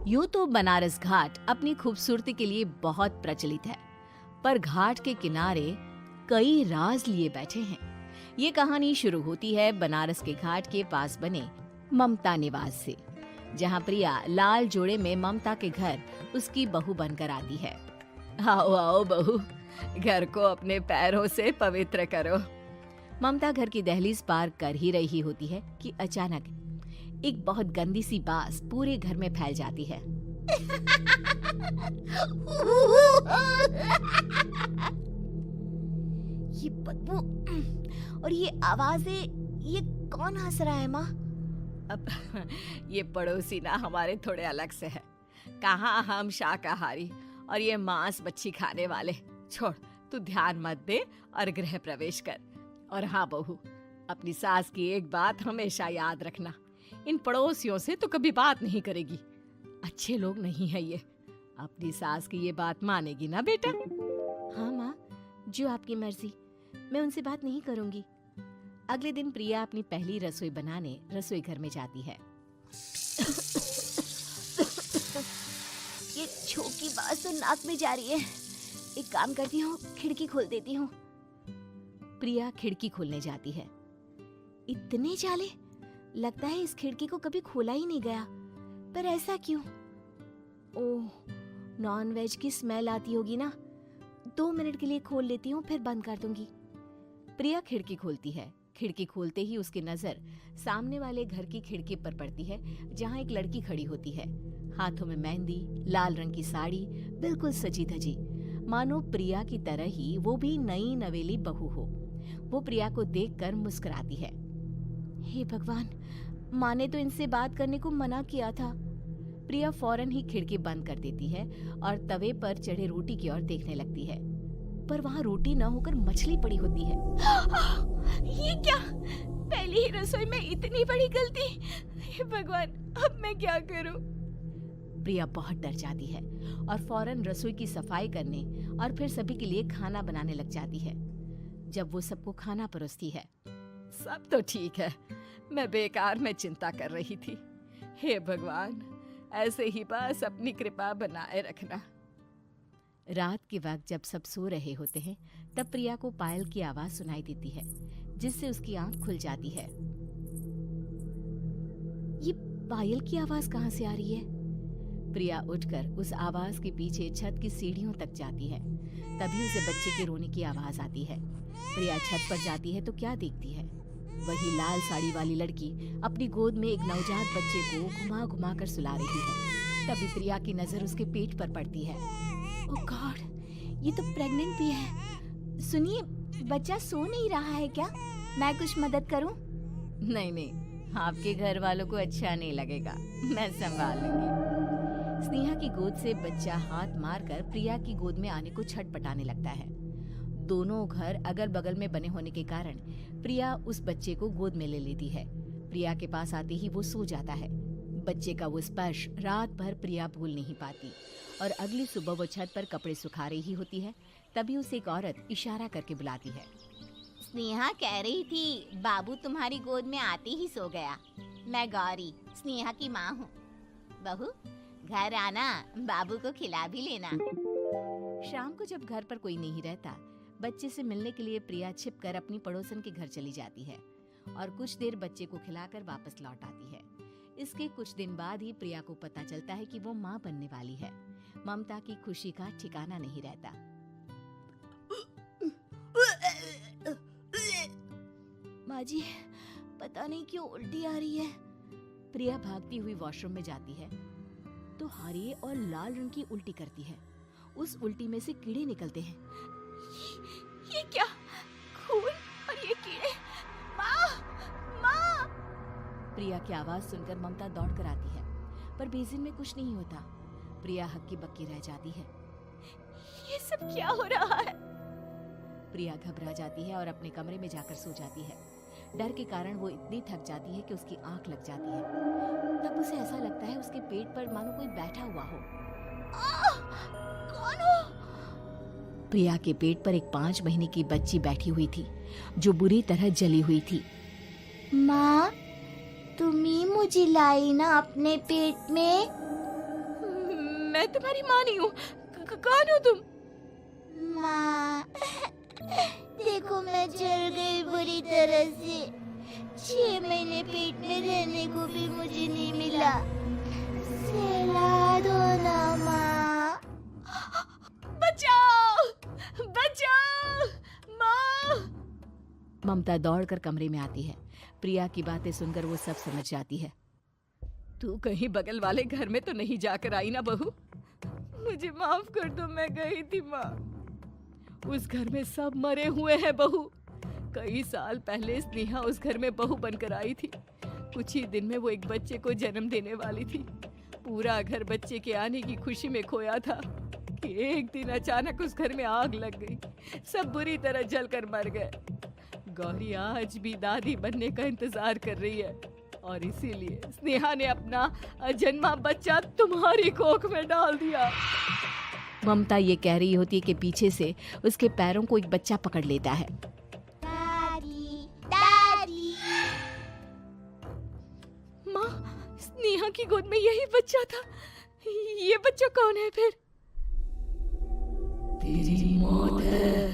यूं तो बनारस घाट अपनी खूबसूरती के लिए बहुत प्रचलित है, पर घाट के किनारे कई राज लिए बैठे हैं। ये कहानी शुरू होती है बनारस के घाट के पास बने ममता निवास से, जहाँ प्रिया लाल जोड़े में ममता के घर उसकी बहू बनकर आती है। आओ आओ बहू, घर को अपने पैरों से पवित्र करो। ममता घर की दहलीज पार कर ही रही होती है कि अचानक एक बहुत गंदी सी बास पूरे घर में फैल जाती है। ये बदबू और ये आवाजें, ये कौन हंस रहा है माँ? अब ये पड़ोसी ना हमारे थोड़े अलग से है। कहाँ हम शाकाहारी और ये मांस मच्छी खाने वाले। छोड़, तू ध्यान मत दे और गृह प्रवेश कर। और हाँ बहू, अपनी सास की एक बात हमेशा याद रखना, इन पड़ोसियों से तो कभी बात नहीं करेगी। अच्छे लोग नहीं है ये। अपनी सास की ये बात मानेगी ना बेटा? हाँ माँ, जो आपकी मर्जी, मैं उनसे बात नहीं करूंगी। अगले दिन प्रिया अपनी पहली रसोई बनाने रसोई घर में जाती है। ये छोटी बात तो नाक में जा रही है। एक काम करती हूँ, खिड़की खोल देती हूँ। प्रिया खिड़की खोलने जाती है। इतने जाले, लगता है इस खिड़की को कभी खोला ही नहीं गया। पर ऐसा क्यों? ओह, नॉन वेज की स्मेल आती होगी ना। 2 मिनट के लिए खोल लेती हूँ, फिर बंद कर दूंगी। प्रिया खिड़की खोलती है। खिड़की खोलते ही उसकी नजर सामने वाले घर की खिड़की पर पड़ती है, जहाँ एक लड़की खड़ी होती है, हाथों में मेहंदी, लाल रंग की साड़ी, बिल्कुल सजी धजी, मानो प्रिया की तरह ही वो भी नई नवेली बहू हो। वो प्रिया को देखकर मुस्कुराती है। हे भगवान, माँ ने तो इनसे बात करने को मना किया था। प्रिया फौरन ही खिड़की बंद कर देती है और तवे पर चढ़े रोटी की ओर देखने लगती है, पर वहाँ रोटी न होकर मछली पड़ी होती है। ये क्या? पहली ही रसोई में इतनी बड़ी गलती। हे भगवान, अब मैं क्या करूं? प्रिया बहुत डर जाती है और फौरन रसोई की सफाई करने और फिर सभी के लिए खाना बनाने लग जाती है। जब वो सबको खाना परोसती है, सब तो ठीक है, मैं बेकार में चिंता कर रही थी। हे भगवान, ऐसे ही बस अपनी कृपा बनाए रखना। रात के वक्त जब सब सो रहे होते हैं, तब प्रिया को पायल की आवाज सुनाई देती है, जिससे उसकी आंख खुल जाती है। ये पायल की आवाज कहाँ से आ रही है? प्रिया उठकर उस आवाज के पीछे छत की सीढ़ियों तक जाती है। तभी उसे बच्चे के रोने की आवाज आती है। प्रिया छत पर जाती है तो क्या देखती है? वही लाल साड़ी वाली लड़की अपनी गोद में एक नवजात बच्चे को घुमा घुमा कर सुला रही है। तभी प्रिया की नजर उसके पेट पर पड़ती है। ओह गॉड, ये तो प्रेग्नेंट भी है। सुनिए, बच्चा सो नहीं रहा है क्या? मैं कुछ मदद करूं? नहीं नहीं, आपके घर वालों को अच्छा नहीं लगेगा, मैं संभाल लूंगी। स्नेहा की गोद से बच्चा हाथ मारकर प्रिया की गोद में आने को छटपटाने लगता है। दोनों घर अगल बगल में बने होने के कारण प्रिया उस बच्चे को गोद में ले लेती है। प्रिया के पास आते ही वो सो जाता है। बच्चे का वो स्पर्श रात भर प्रिया भूल नहीं पाती और अगली सुबह वो छत पर कपड़े सुखा रही होती है। तभी उसे एक औरत इशारा करके बुलाती है। स्नेहा कह रही थी बाबू तुम्हारी गोद में आते ही सो गया। मैं गौरी, स्नेहा की माँ हूँ। बहू, घर आना, बाबू को खिला भी लेना। शाम को जब घर पर कोई नहीं रहता, बच्चे से मिलने के लिए प्रिया छिपकर अपनी पड़ोसन के घर चली जाती है और कुछ देर बच्चे को खिलाकर वापस लौट आती है। इसके कुछ दिन बाद ही प्रिया को पता चलता है कि वो माँ बनने वाली है। ममता की खुशी का ठिकाना नहीं रहता। माँ जी, पता नहीं क्यों उल्टी आ रही है। प्रिया भागती हुई वॉशरूम में जाती है तो हरे और लाल रंग की उल्टी करती है। उस उल्टी में से कीड़े निकलते हैं। ये क्या? खून और ये कीड़े! माँ! माँ! प्रिया की आवाज सुनकर ममता दौड़ कर आती है, पर बेसिन में कुछ नहीं होता। प्रिया हक्की बक्की रह जाती है। ये सब क्या हो रहा है? प्रिया घबरा जाती है और अपने कमरे में जाकर सो जाती है। डर के कारण वो इतनी थक जाती है कि उसकी आंख लग जाती है। तब उसे ऐसा लगता है उसके पेट पर मानो कोई बैठा हुआ हो। कौन हो? प्रिया के पेट पर एक 5 महीने की बच्ची बैठी हुई थी, जो बुरी तरह जली हुई थी। माँ, तुम ही मुझे लाई ना अपने पेट में? मैं तुम्हारी माँ नहीं हूँ। कौन हो तुम? माँ, देखो मैं जल गई बुरी तरह से। 6 महीने पेट में रहने को भी मुझे नहीं मिला। सहला दो ना माँ। बचाओ, बचाओ, माँ। ममता दौड़कर कमरे में आती है। प्रिया की बातें सुनकर वो सब समझ जाती है। तू कहीं बगल वाले घर में तो नहीं जाकर आई ना बहू? मुझे माफ कर दो, मैं गई थी माँ। उस घर में सब मरे हुए हैं बहू। कई साल पहले स्नेहा उस घर में बहू बनकर आई थी। कुछ ही दिन में वो एक बच्चे को जन्म देने वाली थी। पूरा घर बच्चे के आने की खुशी में खोया था कि एक दिन अचानक उस घर में आग लग गई। सब बुरी तरह जलकर मर गए। गौरी आज भी दादी बनने का इंतजार कर रही है और इसीलिए स्नेहा ने अपना अजन्मा बच्चा तुम्हारी कोख में डाल दिया। ममता ये कह रही होती है कि पीछे से उसके पैरों को एक बच्चा पकड़ लेता है। दादी, दादी। माँ, स्नेहा की गोद में यही बच्चा था। ये बच्चा कौन है फिर? तेरी मौत है।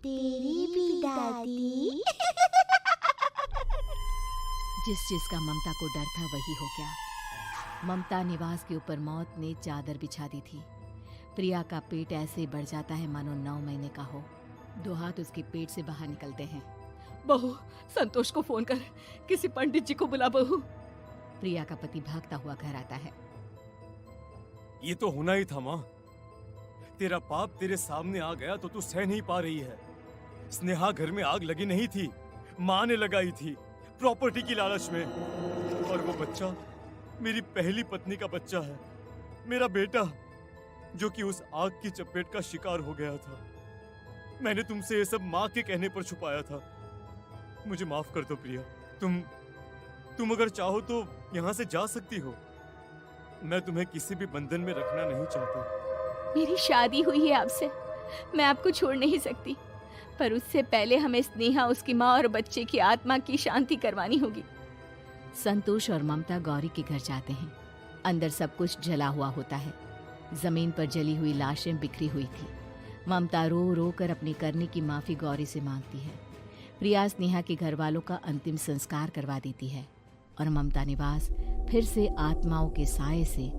तेरी भी दादी। जिस चीज का ममता को डर था वही हो गया। ममता निवास के ऊपर मौत ने चादर बिछा दी थी। प्रिया का पेट ऐसे बढ़ जाता है मानो 9 महीने का हो। 2 हाथ उसके पेट से बाहर निकलते हैं। बहू, संतोष को फोन कर, किसी पंडित जी को बुला बहू। प्रिया का पति भागता हुआ घर आता है। ये तो होना ही था माँ। तेरा पाप तेरे सामने आ गया तो तू सह नहीं पा रही है। स्नेहा घर में आग लगी नहीं थी, माँ ने लगाई थी, प्रॉपर्टी की लालच में। और वो बच्चा मेरी पहली पत्नी का बच्चा है, मेरा बेटा, जो कि उस आग की चपेट का शिकार हो गया था। मैंने तुमसे ये सब माँ के कहने पर छुपाया था। मुझे माफ कर दो प्रिया। तुम अगर चाहो तो यहाँ से जा सकती हो। मैं तुम्हें किसी भी बंधन में रखना नहीं चाहता। मेरी शादी हुई है आपसे, मैं आपको छोड़ नहीं सकती, पर उससे पहले हमें स्नेहा, उसकी माँ और बच्चे की आत्मा की शांति करवानी होगी। संतोष और ममता गौरी के घर जाते हैं। अंदर सब कुछ जला हुआ होता है। जमीन पर जली हुई लाशें बिखरी हुई थी। ममता रो रो कर अपनी करने की माफी गौरी से मांगती है। प्रिया स्नेहा के घर वालों का अंतिम संस्कार करवा देती है और ममता निवास फिर से आत्माओं के साए से